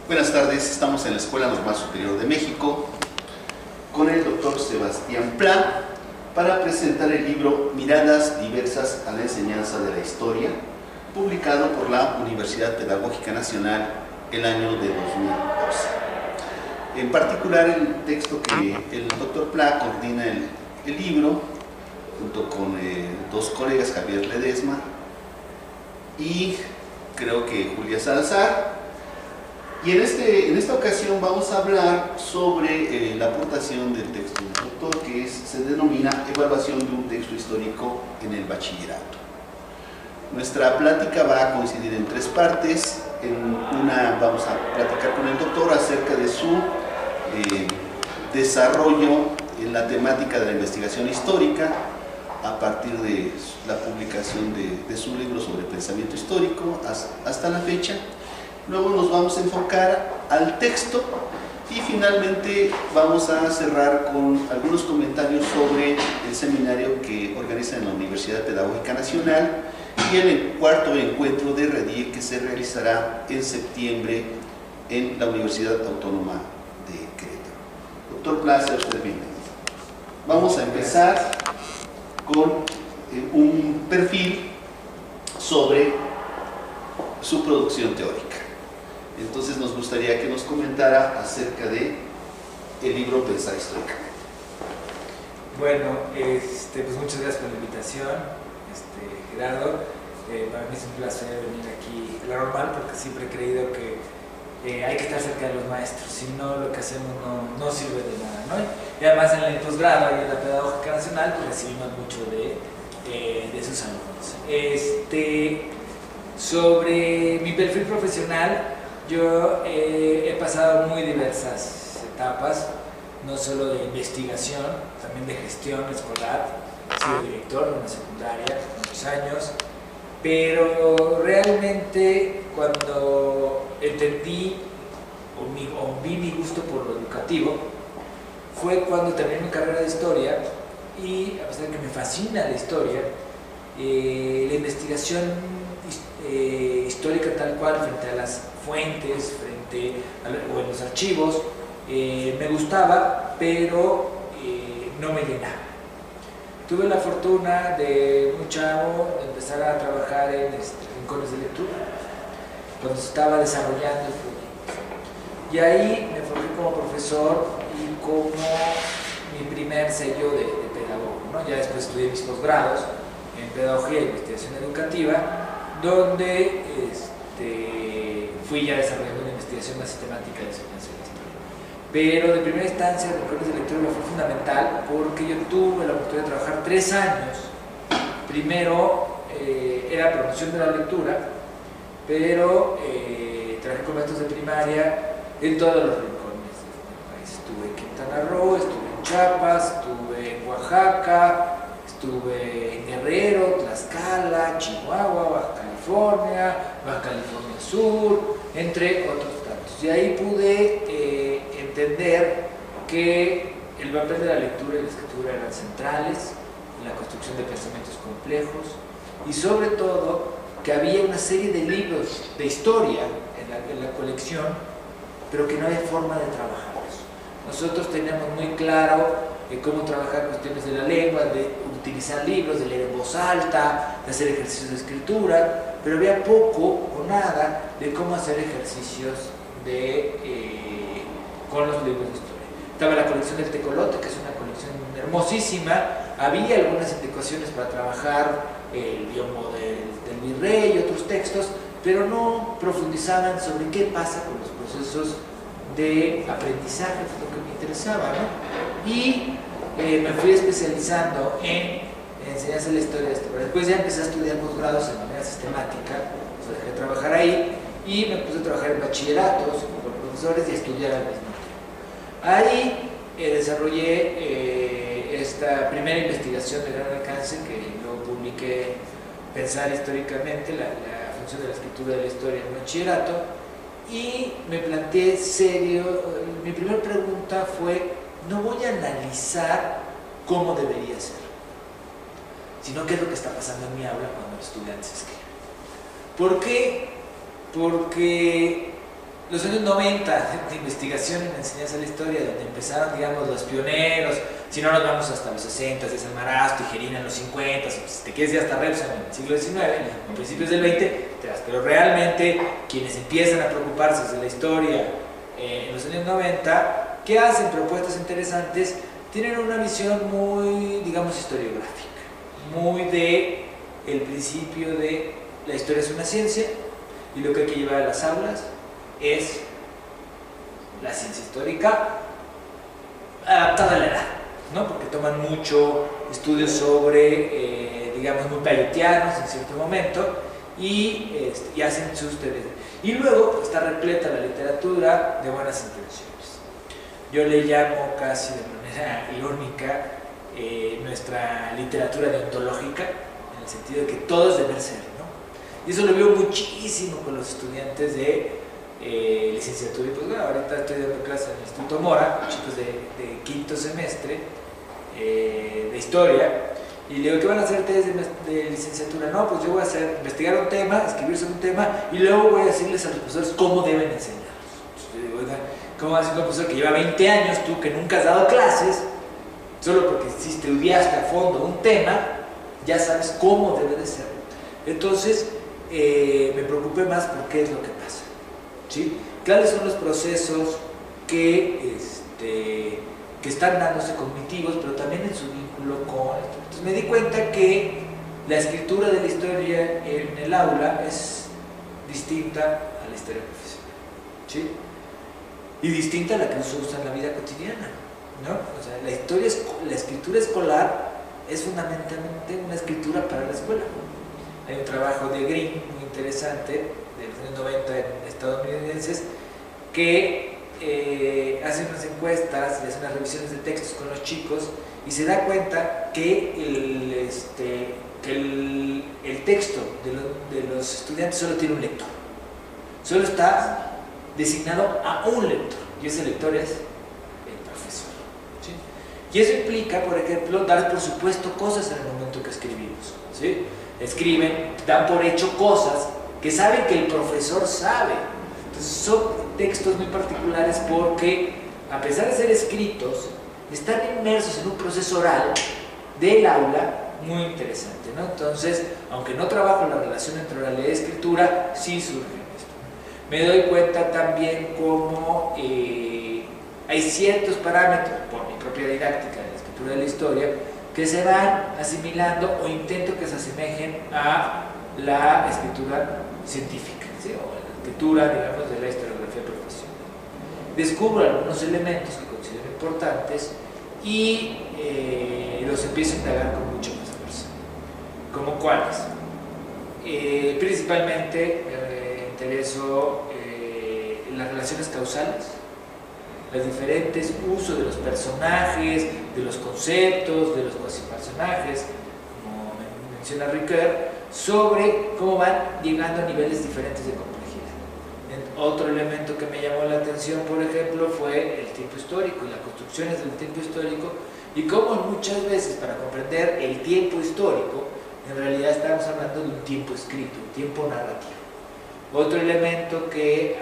Buenas tardes, estamos en la Escuela Normal Superior de México con el doctor Sebastián Pla para presentar el libro Miradas diversas a la enseñanza de la historia, publicado por la Universidad Pedagógica Nacional el año de 2012. En particular, el texto que el doctor Pla coordina el libro, junto con dos colegas, Javier Ledesma y creo que Julia Salazar. Y en esta ocasión vamos a hablar sobre la aportación del texto del doctor, que se denomina Evaluación de un texto histórico en el bachillerato. Nuestra plática va a coincidir en tres partes. En una vamos a platicar con el doctor acerca de su desarrollo en la temática de la investigación histórica a partir de la publicación de su libro sobre pensamiento histórico hasta la fecha. Luego nos vamos a enfocar al texto y finalmente vamos a cerrar con algunos comentarios sobre el seminario que organiza en la Universidad Pedagógica Nacional y el cuarto encuentro de REDIE que se realizará en septiembre en la Universidad Autónoma de Querétaro. Doctor Plaza, usted bienvenido. Vamos a empezar con un perfil sobre su producción teórica. Entonces nos gustaría que nos comentara acerca de el libro Pensar Históricamente. Bueno, pues muchas gracias por la invitación, Gerardo. Para mí es un placer venir aquí a la Normal porque siempre he creído que hay que estar cerca de los maestros, si no lo que hacemos no sirve de nada, ¿no? Y además en el posgrado y en la Pedagógica Nacional pues recibimos mucho de sus alumnos. Sobre mi perfil profesional, yo he pasado muy diversas etapas, no solo de investigación, también de gestión escolar. He sido director de una secundaria muchos años, pero realmente cuando entendí o vi mi gusto por lo educativo fue cuando terminé mi carrera de historia y a pesar de que me fascina la historia, la investigación histórica tal cual frente a las fuentes, o en los archivos, me gustaba, pero no me llenaba. Tuve la fortuna de muy chavo de empezar a trabajar en rincones de lectura, cuando se estaba desarrollando el proyecto. Y ahí me formé como profesor y como mi primer sello de pedagogo, ¿no? Ya después estudié mis posgrados en Pedagogía e Investigación Educativa, donde fui ya desarrollando una investigación más sistemática de enseñanza de la historia. Pero de primera instancia, el rincones de lectura fue fundamental porque yo tuve la oportunidad de trabajar 3 años. Primero era promoción de la lectura, pero trabajé con maestros de primaria en todos los rincones del país. Estuve en Quintana Roo, estuve en Chiapas, estuve en Oaxaca, estuve en Guerrero, Tlaxcala, Chihuahua, Baja California, Baja California Sur, entre otros tantos. Y ahí pude entender que el papel de la lectura y la escritura eran centrales en la construcción de pensamientos complejos y sobre todo que había una serie de libros de historia en la colección, pero que no había forma de trabajarlos. Nosotros teníamos muy claro cómo trabajar cuestiones de la lengua, de utilizar libros, de leer en voz alta, de hacer ejercicios de escritura, pero había poco o nada de cómo hacer ejercicios con los libros de historia. Estaba la colección del Tecolote, que es una colección hermosísima. Había algunas indicaciones para trabajar el biomo del virrey y otros textos, pero no profundizaban sobre qué pasa con los procesos de aprendizaje, que es lo que me interesaba, ¿no? Y me fui especializando en enseñanza de la historia de este país. Después ya empecé a estudiar posgrados de manera sistemática, o sea, dejé de trabajar ahí y me puse a trabajar en bachilleratos con profesores y a estudiar al mismo tiempo. Ahí desarrollé esta primera investigación de gran alcance que luego publiqué, Pensar Históricamente, la función de la escritura de la historia en bachillerato, y me planteé serio. Mi primera pregunta fue: no voy a analizar cómo debería ser, sino qué es lo que está pasando en mi aula cuando los estudiantes escriben. ¿Por qué? Porque los años 90 de investigación en la enseñanza de la historia, donde empezaron, digamos, los pioneros. Si no nos vamos hasta los 60, de San Marás, Tijerina en los 50, si te quieres ir hasta Repson en el siglo XIX, a principios del XX, te vas. Pero realmente quienes empiezan a preocuparse de la historia en los años 90, que hacen propuestas interesantes, tienen una visión muy, digamos, historiográfica, muy de el principio de la historia es una ciencia y lo que hay que llevar a las aulas es la ciencia histórica adaptada a la edad, ¿no? Porque toman mucho estudios sobre, digamos, muy paleotianos en cierto momento y hacen sus teorías. Y luego está repleta la literatura de buenas intenciones. Yo le llamo casi de manera irónica nuestra literatura deontológica, en el sentido de que todo es deber ser, ¿no? Y eso lo veo muchísimo con los estudiantes de licenciatura. Y pues bueno, ahorita estoy dando clases en el Instituto Mora, chicos de quinto semestre de historia, y le digo, ¿qué van a hacer ustedes de licenciatura? No, pues yo voy a investigar un tema, escribir sobre un tema, y luego voy a decirles a los profesores cómo deben enseñarlos. Entonces, yo digo, oigan, ¿cómo va a decir un profesor que lleva 20 años, tú que nunca has dado clases, solo porque si estudiaste a fondo un tema, ya sabes cómo debe de ser? Entonces, me preocupé más por qué es lo que pasa, ¿sí? ¿Cuáles son los procesos que están dándose cognitivos, pero también en su vínculo con esto? Entonces me di cuenta que la escritura de la historia en el aula es distinta a la historia profesional, ¿sí? Y distinta a la que se usa en la vida cotidiana, ¿no? O sea, la escritura escolar es fundamentalmente una escritura para la escuela. Hay un trabajo de Green muy interesante de los años 90 estadounidenses que hace unas encuestas y hace unas revisiones de textos con los chicos y se da cuenta que el texto de los estudiantes solo tiene un lector, solo está designado a un lector y ese lector es el profesor, ¿sí? Y eso implica, por ejemplo, dar por supuesto cosas en el momento que escribimos, ¿sí? Escriben, dan por hecho cosas que saben que el profesor sabe. Entonces son textos muy particulares porque, a pesar de ser escritos, están inmersos en un proceso oral del aula muy interesante, ¿no? Entonces, aunque no trabajo la relación entre oralidad y escritura, sí surge esto. Me doy cuenta también cómo hay ciertos parámetros, por mi propia didáctica de la escritura de la historia, que se van asimilando o intento que se asemejen a la escritura científica, ¿sí? O la escritura, digamos, de la historiografía profesional. Descubro algunos elementos que considero importantes y los empiezo a indagar con mucha más fuerza. ¿Como cuáles? Principalmente me interesó las relaciones causales, los diferentes usos de los personajes, de los conceptos, de los cuasipersonajes, como menciona Ricoeur, sobre cómo van llegando a niveles diferentes de complejidad. Otro elemento que me llamó la atención, por ejemplo, fue el tiempo histórico y las construcciones del tiempo histórico y cómo muchas veces para comprender el tiempo histórico, en realidad estamos hablando de un tiempo escrito, un tiempo narrativo. Otro elemento que